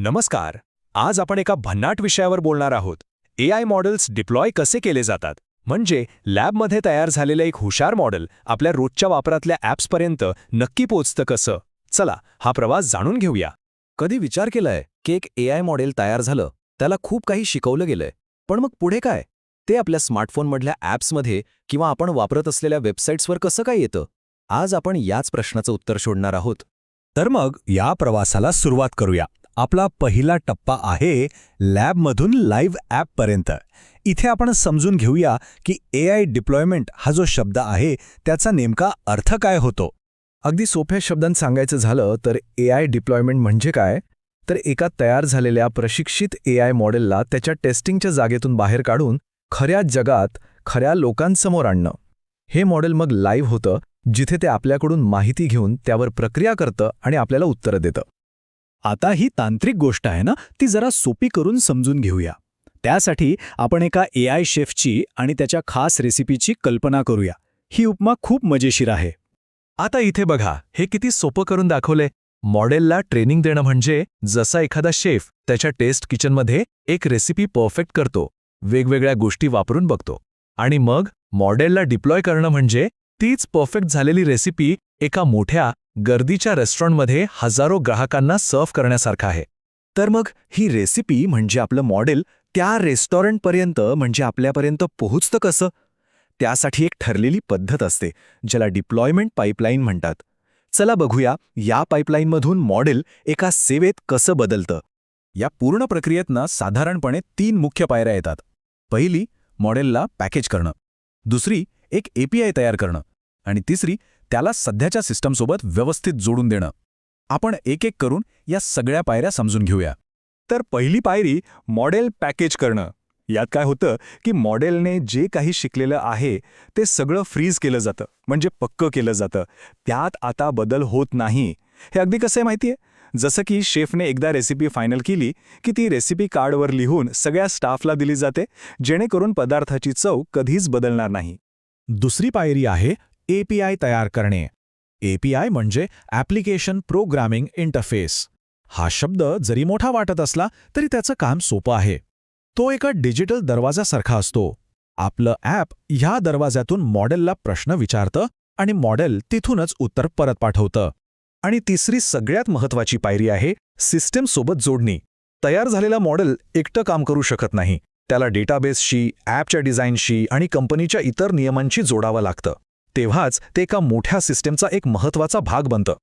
नमस्कार. आज आपण एका भन्नाट विषयावर बोलणार आहोत. AI मॉडेल्स डिप्लॉय कसे केले जातात, म्हणजे लॅबमध्ये तयार झालेलं एक हुशार मॉडेल आपल्या रोजच्या वापरातल्या ॲप्सपर्यंत नक्की पोहोचतं कसं. चला हा प्रवास जाणून घेऊया. कधी विचार केलाय की एक AI मॉडेल तयार झालं, त्याला खूप काही शिकवलं गेलंय, पण मग पुढे काय? ते आपल्या स्मार्टफोनमधल्या ॲप्समध्ये किंवा आपण वापरत असलेल्या वेबसाईट्सवर कसं काय येतं? आज आपण याच प्रश्नाचं उत्तर शोधणार आहोत. तर मग या प्रवासाला सुरुवात करूया. आपला पहिला टप्पा आहे लॅबमधून लाईव्ह ॲपपर्यंत. इथे आपण समजून घेऊया की AI डिप्लॉयमेंट हा जो शब्द आहे त्याचा नेमका अर्थ काय होतो. अगदी सोप्या शब्दांत सांगायचं झालं तर AI डिप्लॉयमेंट म्हणजे काय? तर एका तयार झालेल्या प्रशिक्षित AI मॉडेलला त्याच्या टेस्टिंगच्या जागेतून बाहेर काढून खऱ्या जगात खऱ्या लोकांसमोर आणणं. हे मॉडेल मग लाईव्ह होतं, जिथे ते आपल्याकडून माहिती घेऊन त्यावर प्रक्रिया करतं आणि आपल्याला उत्तरं देतं. आता ही तांत्रिक गोष्ट आहे ना, ती जरा सोपी करून समजून घेऊया. त्यासाठी आपण एका AI शेफची आणि त्याच्या खास रेसिपीची कल्पना करूया. ही उपमा खूप मजेशीर आहे. आता इथे बघा, हे किती सोपं करून दाखवलंय. मॉडेलला ट्रेनिंग देणं म्हणजे जसा एखादा शेफ त्याच्या टेस्ट किचनमध्ये एक रेसिपी परफेक्ट करतो, वेगवेगळ्या गोष्टी वापरून बघतो, आणि मग मॉडेलला डिप्लॉय करणं म्हणजे तीच परफेक्ट झालेली रेसिपी एका मोठ्या गर्दीच्या रेस्टॉरंटमध्ये हजारो ग्राहकांना सर्व्ह करण्यासारखं आहे. तर मग ही रेसिपी म्हणजे आपलं मॉडेल त्या रेस्टॉरंटपर्यंत म्हणजे आपल्यापर्यंत पोहोचतं कसं? त्यासाठी एक ठरलेली पद्धत असते, ज्याला डिप्लॉयमेंट पाईपलाईन म्हणतात. चला बघूया या पाईपलाईनमधून मॉडेल एका सेवेत कसं बदलतं. या पूर्ण प्रक्रियेतनं साधारणपणे 3 मुख्य पायऱ्या येतात. पहिली, मॉडेलला पॅकेज करणं. दुसरी, एक API तयार करणं. आणि तिसरी, त्याला सध्याच्या सिस्टमसोबत व्यवस्थित जोडून देणं. आपण एक एक करून या सगळ्या पायऱ्या समजून घेऊया. तर पहिली पायरी मॉडेल पॅकेज करणं. यात काय होतं की मॉडेलने जे काही शिकलेलं आहे ते सगळं फ्रीज केलं जातं, म्हणजे पक्कं केलं जातं. त्यात आता बदल होत नाही. हे अगदी कसं आहे माहिती आहे? जसं की शेफने एकदा रेसिपी फायनल केली की ती रेसिपी कार्डवर लिहून सगळ्या स्टाफला दिली जाते, जेणेकरून पदार्थाची चव कधीच बदलणार नाही. दुसरी पायरी आहे API तयार करणे. API म्हणजे ॲप्लिकेशन प्रोग्रामिंग इंटरफेस. हा शब्द जरी मोठा वाटत असला तरी त्याचं काम सोपं आहे. तो एका डिजिटल दरवाजासारखा असतो. आपलं ॲप ह्या दरवाजातून मॉडेलला प्रश्न विचारतं आणि मॉडेल तिथूनच उत्तर परत पाठवतं. आणि तिसरी सगळ्यात महत्त्वाची पायरी आहे सिस्टमसोबत जोडणी. तयार झालेला मॉडेल एकटं काम करू शकत नाही. त्याला डेटाबेसशी, ॲपच्या डिझाईनशी आणि कंपनीच्या इतर नियमांशी जोडावं लागतं. तेव्हाच ते एका मोठ्या सिस्टमचा एक महत्त्वाचा भाग बनतं.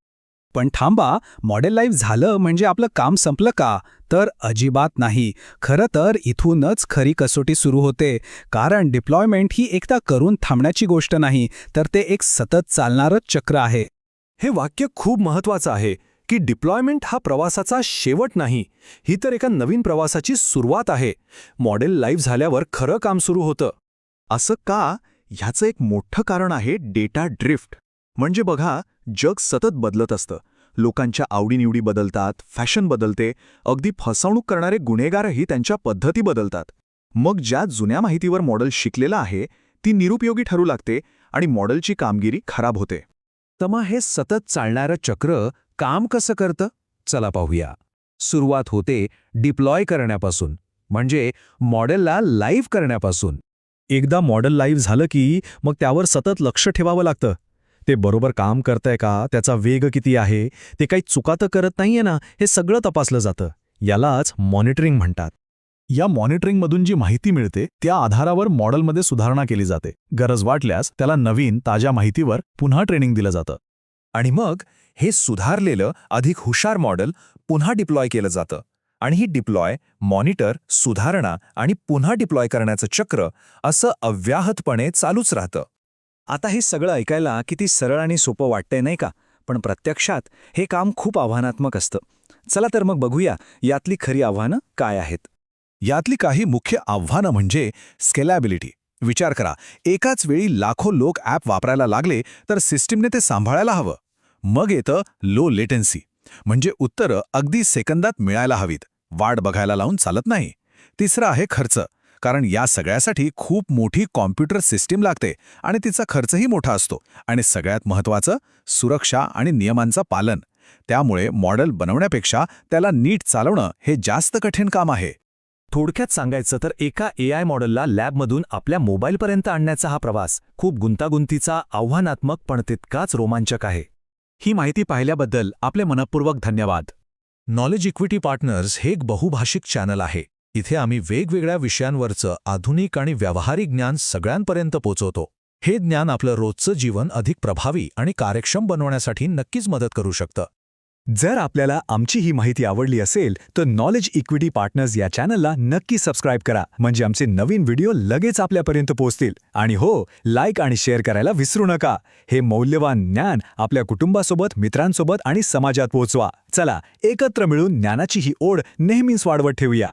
पण थांबा, मॉडेल लाईव्ह झालं म्हणजे आपलं काम संपलं का? तर अजिबात नाही. खरं तर इथूनच खरी कसोटी सुरू होते. कारण डिप्लॉयमेंट ही एकदा करून थांबण्याची गोष्ट नाही, तर ते एक सतत चालणारं चक्र आहे. हे वाक्य खूप महत्त्वाचं आहे की डिप्लॉयमेंट हा प्रवासाचा शेवट नाही, ही तर एका नवीन प्रवासाची सुरुवात आहे. मॉडेल लाईव्ह झाल्यावर खरं काम सुरू होतं. असं का? ह्याचं एक मोठं कारण आहे डेटा ड्रिफ्ट. म्हणजे बघा, जग सतत बदलत असतं. लोकांच्या आवडीनिवडी बदलतात, फॅशन बदलते, अगदी फसवणूक करणारे गुन्हेगारही त्यांच्या पद्धती बदलतात. मग ज्या जुन्या माहितीवर मॉडेल शिकलेलं आहे ती निरुपयोगी ठरू लागते आणि मॉडेलची कामगिरी खराब होते. तर मग हे सतत चालणारं चक्र काम कसं करतं? चला पाहूया. सुरुवात होते डिप्लॉय करण्यापासून, म्हणजे मॉडेलला लाईव्ह करण्यापासून. एकदा मॉडेल लाईव्ह झालं की मग त्यावर सतत लक्ष ठेवावं लागतं. ते बरोबर काम करतंय का, त्याचा वेग किती आहे, ते काही चुका तर करत नाहीये ना, हे सगळं तपासलं जातं. यालाच मॉनिटरिंग म्हणतात. या मॉनिटरिंगमधून जी माहिती मिळते त्या आधारावर मॉडेलमध्ये सुधारणा केली जाते. गरज वाटल्यास त्याला नवीन ताज्या माहितीवर पुन्हा ट्रेनिंग दिलं जातं. आणि मग हे सुधारलेलं अधिक हुशार मॉडेल पुन्हा डिप्लॉय केलं जातं. आणि ही डिप्लॉय, मॉनिटर, सुधारणा आणि पुन्हा डिप्लॉय करण्याचं चक्र असं अव्याहतपणे चालूच राहतं. आता हे सगळं ऐकायला किती सरळ आणि सोपं वाटतंय नाही का? पण प्रत्यक्षात हे काम खूप आव्हानात्मक असतं. चला तर मग बघूया यातली खरी आव्हानं काय आहेत. यातली काही मुख्य आव्हानं म्हणजे स्केलॅबिलिटी. विचार करा, एकाच वेळी लाखो लोक ॲप वापरायला लागले तर सिस्टीमने ते सांभाळायला हवं. मग येतं लो लेटन्सी, म्हणजे उत्तरं अगदी सेकंदात मिळायला हवीत, वाट बघायला लावून चालत नाही. तिसरं आहे खर्च, कारण या सगळ्यासाठी खूप मोठी कॉम्प्युटर सिस्टीम लागते आणि तिचा खर्चही मोठा असतो. आणि सगळ्यात महत्त्वाचं, सुरक्षा आणि नियमांचं पालन. त्यामुळे मॉडेल बनवण्यापेक्षा त्याला नीट चालवणं हे जास्त कठीण काम आहे. थोडक्यात सांगायचं तर एका AI मॉडेलला लॅबमधून आपल्या मोबाईलपर्यंत आणण्याचा हा प्रवास खूप गुंतागुंतीचा, आव्हानात्मक पण तितकाच रोमांचक आहे. ही माहिती पाहिल्याबद्दल आपले मनपूर्वक धन्यवाद. नॉलेज इक्विटी पार्टनर्स हे एक बहुभाषिक चॅनल आहे. इथे आम्ही वेगवेगळ्या विषयांवरचं आधुनिक आणि व्यावहारिक ज्ञान सगळ्यांपर्यंत पोहोचवतो. हे ज्ञान आपलं रोजचं जीवन अधिक प्रभावी आणि कार्यक्षम बनवण्यासाठी नक्कीच मदत करू शकतं. जर आपल्याला आमची ही माहिती आवडली असेल तर नॉलेज इक्विटी पार्टनर्स या चॅनलला नक्की सबस्क्राईब करा, म्हणजे आमचे नवीन व्हिडिओ लगेच आपल्यापर्यंत पोहोचतील. आणि हो, लाईक आणि शेअर करायला विसरू नका. हे मौल्यवान ज्ञान आपल्या कुटुंबासोबत, मित्रांसोबत आणि समाजात पोहोचवा. चला, एकत्र मिळून ज्ञानाची ही ओढ नेहमीच वाढवत ठेवूया.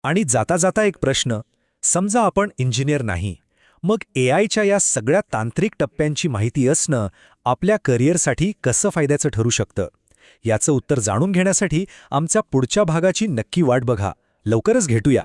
आणि जाता जाता एक प्रश्न, समजा आपण इंजिनियर नाही, मग AIच्या या सगळ्या तांत्रिक टप्प्यांची माहिती असणं आपल्या करिअरसाठी कसं फायद्याचं ठरू शकतं? याचं उत्तर जाणून घेण्यासाठी आमच्या पुढच्या भागाची नक्की वाट बघा. लवकरच भेटूया.